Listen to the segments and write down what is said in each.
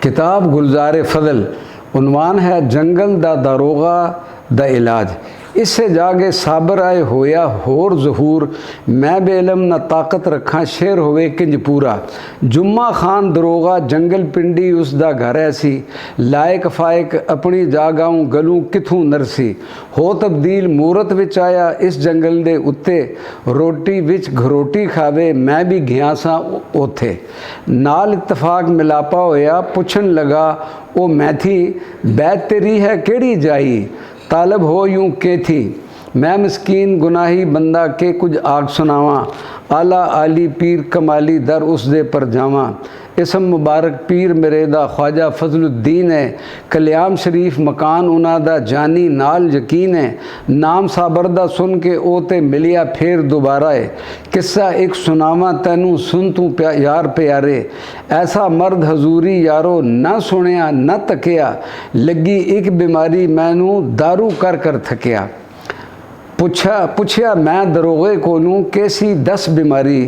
किताब गुलजार फजल, उनवान है जंगल दा दारोगा दा इलाज। इससे जागे साबर आए होया होर जहूर, मैं बेलम न ताकत रखा शेर होवे किंज पूरा। जुम्मा खान दरोगा जंगल पिंडी उसदा घर ऐसी, लायक फायक अपनी जागाऊं गलूं किथों नरसी। हो तब्दील मूरत विच आया इस जंगल दे उत्ते, रोटी विच घरोटी खावे मैं भी गया सा ओथे। नाल इतफाक मिलापा होया पुछन लगा ओ मैं थी, बैत तेरी है केड़ी जाई, तालब हो यूं के थी। मैं मस्कीन गुनाही बंदा के कुछ आग सुनावा, आला आली पीर कमाली दर उस दे पर जावा। इसम मुबारक पीर मेरे दा ख्वाजा फजलुद्दीन है, कल्याम शरीफ मकान उना दा जानी नाल यकीन है। नाम साबर दा सुन के ओ ते मिलिया फिर दोबारा है, किस्सा एक सुनावा तैनू सुन तू यार प्यारे। ऐसा मर्द हजूरी यारो ना सुनिया ना तकिया, लगी एक बीमारी मैनू दारू कर कर थकिया। पुछया मैं दरोगे कोलू कैसी दस बीमारी,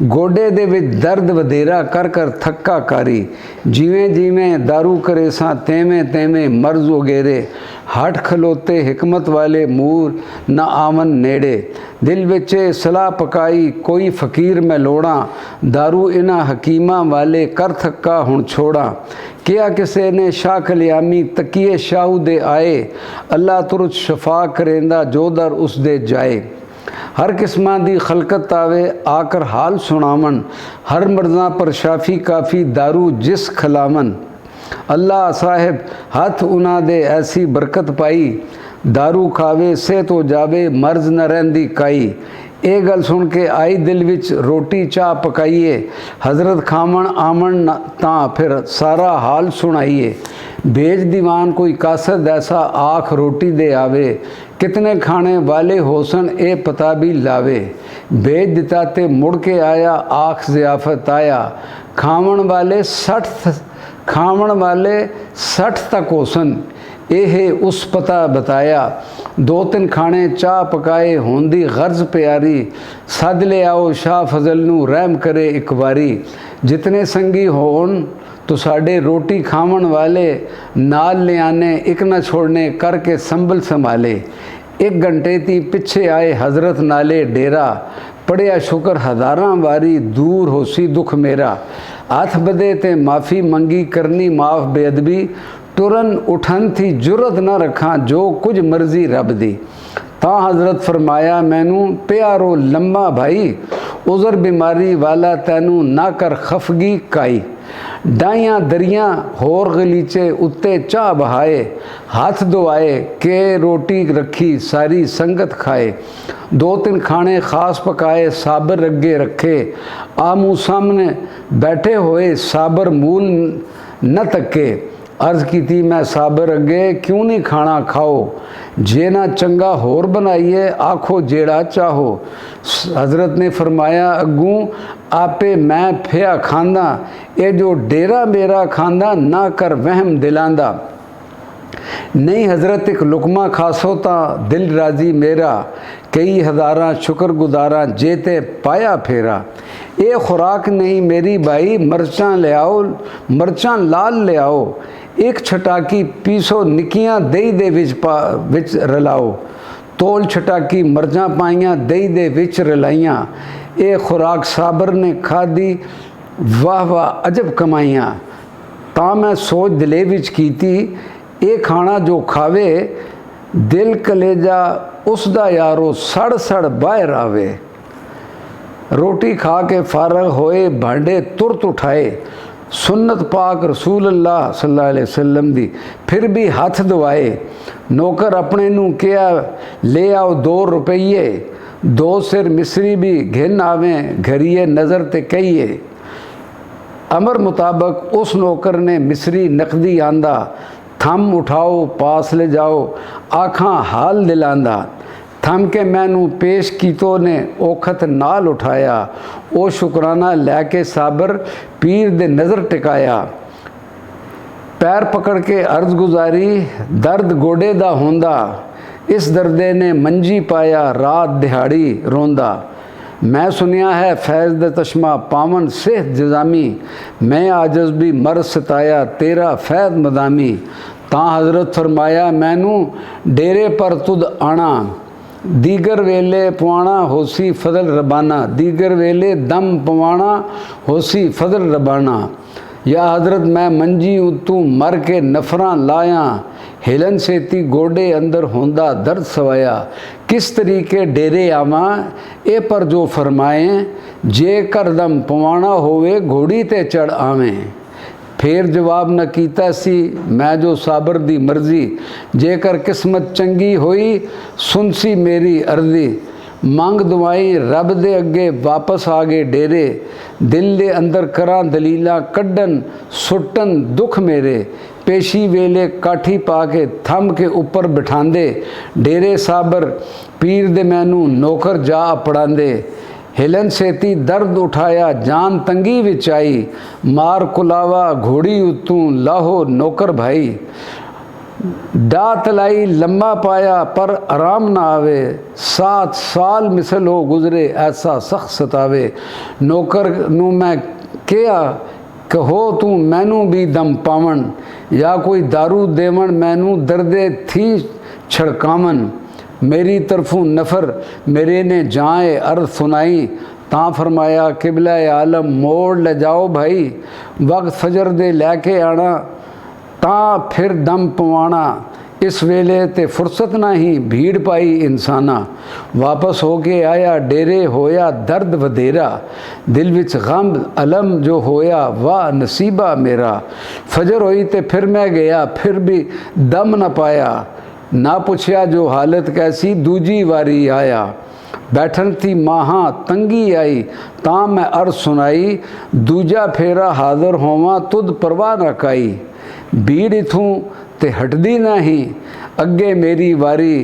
गोडे दे विच दर्द वधेरा कर कर थक्का कारी। जिवें जिवें दारू करे सा तेवें तेवें मर्ज उगेरे, हट खलोते हिकमत वाले मूर न आवन नेड़े। दिल विचे सलाह पकाई कोई फ़कीर मैं लोड़ा, दारू इना हकीमा वाले कर थक्का हुण छोड़ा। किया किसे ने शाह कल्यामी तकिए शाहू दे आए, अल्लाह तुरत शफा करेंदा जो दर उस दे जाए। हर किस्मां दी खलकत आवे आकर हाल सुनावन, हर मर्ज़ां पर शाफी काफ़ी दारू जिस खलावन। अल्लाह साहिब हथ उना दे ऐसी बरकत पाई, दारू खावे से तो जावे मर्ज न रहंदी काई। ये गल सुन के आई दिल विच रोटी चाह पकाइए, हजरत खावन आमन तां फिर सारा हाल सुनाइए। भेज दीवान कोई कासद ऐसा आख रोटी दे आवे, कितने खाने वाले होसन ए पता भी लावे। भेज दिता ते मुड़ के आया आख ज़ियाफत आया, खावन वाले 60 तक होसन ये उस पता बताया। 2-3 खाने चाह पकाए होंदी गर्ज प्यारी, सद ले आओ शाह फजल नू रहम करे एक बारी। जितने संगी होन तो साडे रोटी खावन वाले, नाल ले आने एक न छोड़ने करके संभल संभाले। 1 घंटे ती पिछे आए हजरत नाले डेरा, पढ़िया शुक्र हज़ारां वारी दूर होसी दुख मेरा। हाथ बदे ते माफ़ी मंगी करनी माफ़ बेअदबी, तुरन उठन थी जुरत न रखा जो कुछ मर्जी रब दी। तां हजरत फरमाया मैनू प्यारो लम्बा भाई, उज़र बीमारी वाला तैनू ना कर खफगी काई। डाइयां दरियां होर गलीचे उत्ते चाह बहाए, हाथ धोआए के रोटी रखी सारी संगत खाए। 2-3 खाने खास पकाए साबर अगे रखे, आमू सामने बैठे होए साबर मूल न तके। अर्ज की थी मैं साबर अगे क्यों नहीं खाना खाओ, जे ना चंगा होर बनाइए आखो जेड़ा चाहो। हजरत ने फरमाया अगू आपे मैं फिया खांदा, ये जो डेरा मेरा खांदा ना कर वहम दिलांदा। नहीं हजरत एक लुकमा खासो ता दिल राजी मेरा, कई हज़ारां शुक्रगुजारां जेते पाया फेरा। ये खुराक नहीं मेरी भाई मरचां ले आओ, मरचां लाल ले आओ। एक छटाकी पीसो निकियां दही दे विच रलाओ, तोल छटाकी मरचां पाइयां दही दे विच रलाइयां। ये खुराक साबर ने खादी वाह वाह अजब कमाइयां। तां मैं सोच दिले विच कीती, ये खाना जो खावे दिल कलेजा उसदा यारो सड़ सड़ बाहर आवे। रोटी खा के फारग होए भांडे तुरत उठाए, सुन्नत पाक रसूल अल्लाह सल्लल्लाहु अलैहि वसल्लम दी फिर भी हाथ धोआए। नौकर अपने नू किया ले आओ 2 रुपये, 2 सिर मिसरी भी घिन आवें घरिए नज़र ते कहिए। अमर मुताबिक उस नौकर ने मिसरी नकदी आंदा, थम उठाओ पास ले जाओ आखां हाल दिलांदा। थम के मैनू पेश कीतो ने औखत नाल उठाया, ओ शुकराना लैके साबर पीर दे नज़र टिकाया। पैर पकड़ के अर्ज गुजारी दर्द गोडे दा होंदा, इस दर्दे ने मंजी पाया रात दिहाड़ी रोंदा। मैं सुनिया है फैज़ द तशमा पावन सेहत जजामी, मैं आजज भी मर सताया तेरा फैज़ मदामी। तां हज़रत फरमाया मैनू डेरे पर तुद आना, दीगर वेले पवाना होसी फजल रबाना, दीगर वेले दम पवाना होसी फजल रबाना। या हज़रत मैं मंजी तू मर के नफरा लाया, हिलन सेती गोडे अंदर होंदा दर्द सवाया। किस तरीके डेरे आवा ए पर जो फरमाए, जे कर दम पवाना होवे घोड़ी ते चढ़ आवें। फिर जवाब न कीता सी मैं जो साबर दी मर्जी, जेकर किस्मत चंगी होई सुनसी मेरी अर्जी। मंग दवाई रब दे अगे वापस आ गए डेरे, दिल दे अंदर करा दलीला कड्डन सुटन दुख मेरे। पेशी वेले काठी पा के थम के ऊपर बिठांदे, डेरे साबर पीर दे मैनू नौकर जा पढ़ांदे। हिलन सेती दर्द उठाया जान तंगी विच आई, मार कुलावा घोड़ी उतू लाहो नौकर भाई। डात लाई लम्बा पाया पर आराम ना आवे, 7 साल मिसल हो गुजरे ऐसा सख्त सतावे। नौकर नू मैं किया कहो तू मैनू भी दम पावन, या कोई दारू देवन मैनू दर्दे थी छड़कावन। मेरी तरफों नफ़र मेरे ने जाए अर्ज सुनाई, तां फरमाया किबला आलम मोड़ ले जाओ भाई। वक्त फजर दे लैके आना तां फिर दम पवाना, इस वेले ते फुरसत ना ही भीड़ पाई इंसाना। वापस होके आया डेरे होया दर्द वधेरा, दिल विच गम अलम जो होया वाह नसीबा मेरा। फजर होई ते फिर मैं गया फिर भी दम न पाया, ना पूछया जो हालत कैसी दूजी वारी आया। बैठन थी माहा तंगी आई तां मैं अर्ज सुनाई, दूजा फेरा हाज़र होवा तुद परवाह न काई। भीड़ इथों ते हटदी नहीं अगे मेरी वारी,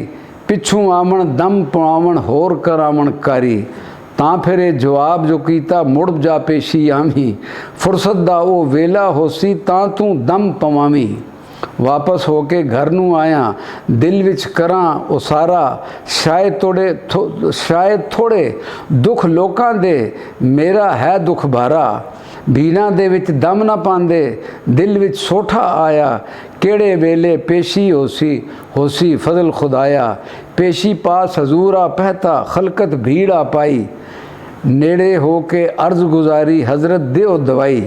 पिछों आवन दम पवावन होर करावन कारी। तां फिर ये जवाब जो कीता मुड़ जा पेशी आवी, फुरसत दा ओ वेला होसी तां तू दम पवावी। वापस होके घर नू आया दिल विच करा उसारा, शायद थोड़े दुख लोकां दे मेरा है दुख भारा। भीना दे विच दम ना पांदे दिल विच सोठा आया, केड़े वेले पेशी होसी फजल खुदाया। पेशी पास हजूरा पहता खलकत भीड़ आ पाई, नेड़े होके अर्ज गुजारी हजरत देओ दवाई।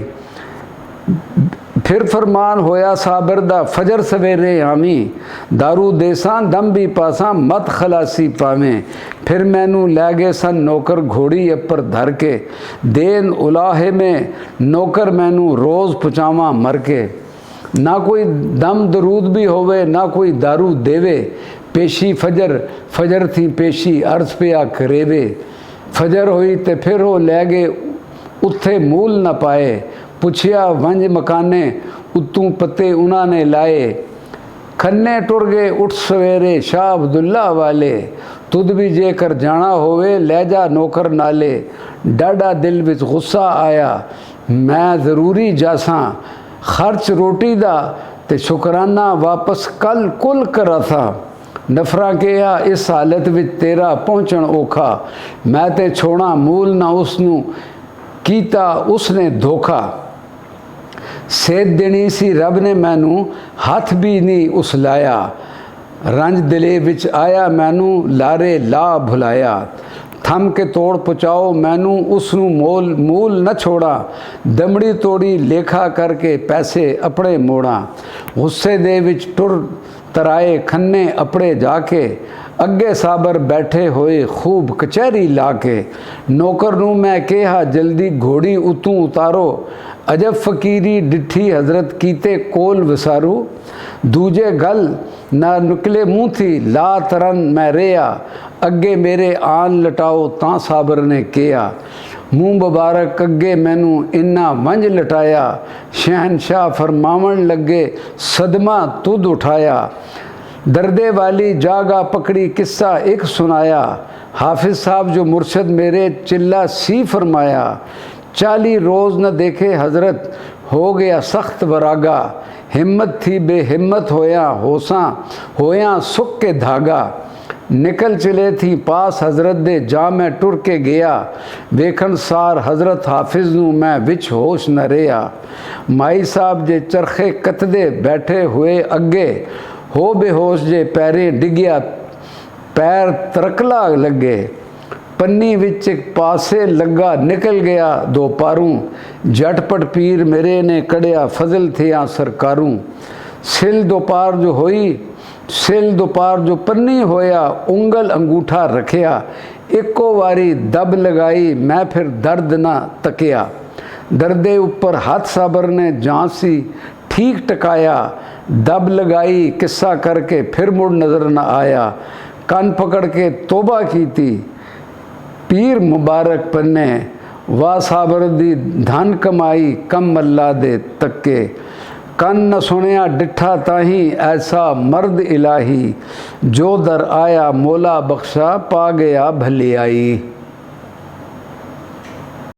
फिर फरमान होया साबर दा फजर सवेरे आमी, दारू देसा दम भी पासा मत खलासी पावें। फिर मैनू लै गए सन नौकर घोड़ी अपर धर के, देन उलाहे में नौकर मैनू रोज़ पुचावा मर के। ना कोई दम दरूद भी होवे ना कोई दारू देवे, पेशी फजर थी पेशी अर्ज पिया करेवे। फजर हुई ते फिर हो लै गए उत्थे मूल न पाए, पुछया वंज मकाने उतू पत्ते उन्होंने लाए। खन्ने टुर गए उठ सवेरे शाह अब्दुल्ला वाले, तुद भी जेकर जाना होवे ले जा नौकर नाले। डाडा दिल विच गुस्सा आया मैं ज़रूरी जासा, खर्च रोटी दा ते शुकराना वापस कल कुल करा था। नफरा किया इस हालत विच तेरा पहुँचण औखा, मैं ते छोड़ा मूल ना उसनू कीता उसने धोखा। सेध देनी सी रब ने मैनू हथ भी नहीं उस लाया, रंज दिले विच आया मैनू लारे ला भुलाया। थम के तोड़ पहुँचाओ मैनू उसनू मूल न छोड़ा, दमड़ी तोड़ी लेखा करके पैसे अपने मोड़ा। गुस्से दे विच टुर तराए खन्ने अपने जाके, अगे साबर बैठे होए खूब कचहरी ला के। नौकर नू मैं कहा जल्दी घोड़ी उतू उतारो, अजब फकीरी डिठी हजरत कीते कोल विसारू। दूजे गल ना निकले मुँह थी ला तरन मैं रेया, अगे मेरे आन लटाओ तां साबर ने किया। मुँह मुबारक अगे मैनू इन्ना वंज लटाया, शहनशाह फरमावन लगे सदमा तुद उठाया। दर्दे वाली जागा पकड़ी किस्सा एक सुनाया, हाफिज साहब जो मुर्शद मेरे चिल्ला सी फरमाया। 40 रोज़ न देखे हजरत हो गया सख्त वरागा, हिम्मत थी बेहिम्मत होया होसा होया सुख के धागा। निकल चले थी पास हजरत दे जा मैं टुर के गया वेखन सार हजरत हाफिज नू मैं विच होश न रहा माई साहब जे चरखे कतदे बैठे हुए अगे हो बेहोश जे पैरे डिग्या पैर तरकला लगे पन्नी विच एक पासे लगा निकल गया दो पारूं झटपट पीर मेरे ने कड़िया फजल थे आ सरकारूं सिल दोपार जो होई सिल दोपार जो पन्नी होया उंगल अंगूठा रखिया एको वारी दब लगाई मैं फिर दर्द ना तकिया दर्दे ऊपर हाथ साबर ने झांसी ठीक टकाया दब लगाई किस्सा करके फिर मुड़ नज़र न आया कान पकड़ के तोबा की थी पीर मुबारक पन्ने वाह साबर दी धन कमाई कम अल्लाह दे तक्के कन न सुनिया डिठा ताही ऐसा मर्द इलाही जो दर आया मौला बख्शा पा गया भली आई।